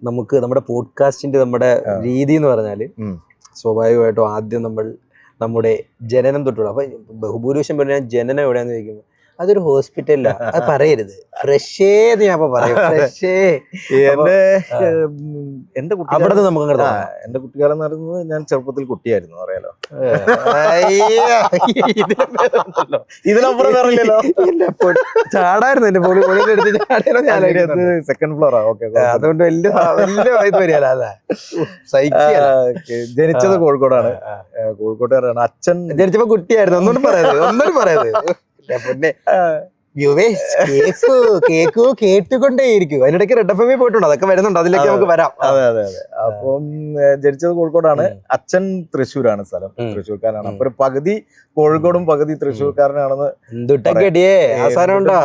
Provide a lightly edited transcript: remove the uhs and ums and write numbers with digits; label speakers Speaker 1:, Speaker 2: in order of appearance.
Speaker 1: നമുക്ക് നമ്മുടെ പോഡ്കാസ്റ്റിന്റെ നമ്മുടെ രീതി എന്ന് പറഞ്ഞാല് സ്വാഭാവികമായിട്ടും ആദ്യം നമ്മൾ നമ്മുടെ ജനനം തൊട്ടുള്ള അപ്പൊ ബഹുഭൂരിപക്ഷം പറഞ്ഞാൽ ജനനം എവിടെയാന്ന് ചോദിക്കുമ്പോൾ അതൊരു ഹോസ്പിറ്റലിലാ. അത് പറയരുത്. ഫ്രഷേ ഞാൻ പറയും. ഫ്രഷേ
Speaker 2: എന്റെ
Speaker 1: അവിടെ നമുക്ക്
Speaker 2: എന്റെ കുട്ടിക്കാലം എന്ന് പറയുന്നത് ഞാൻ ചെറുപ്പത്തിൽ കുട്ടിയായിരുന്നു അറിയാലോ. ഇതിനപ്പുറം വേറില്ലല്ലോ.
Speaker 1: ചാടായിരുന്നു എന്റെ പൊളി
Speaker 2: സെക്കൻഡ് ഫ്ലോറാ. ഓക്കെ,
Speaker 1: അതുകൊണ്ട് വലിയ വരികയല്ല. അതെ,
Speaker 2: ജനിച്ചത് കോഴിക്കോടാണ്. കോഴിക്കോട്ടുകാരാണ്. അച്ഛൻ
Speaker 1: ജനിച്ചപ്പോ കുട്ടിയായിരുന്നു. ഒന്നും പറയുന്നത് കേട്ടുകൊണ്ടേയിരിക്കും. അതിനിടയ്ക്ക് റെഡ് എഫ് പോയിട്ടുണ്ട്. അതൊക്കെ വരുന്നുണ്ട്, അതിലേക്ക് നമുക്ക് വരാം.
Speaker 2: അതെ. അപ്പം ജനിച്ചത് കോഴിക്കോടാണ്. അച്ഛൻ തൃശ്ശൂരാണ്, സ്ഥലം തൃശ്ശൂർക്കാരാണ്. അപ്പൊ ഒരു പകുതി കോഴിക്കോടും പകുതി തൃശ്ശൂർക്കാരനാണെന്ന്.
Speaker 1: എന്തുട്ടടിയേ ആസാനം ഉണ്ടോ?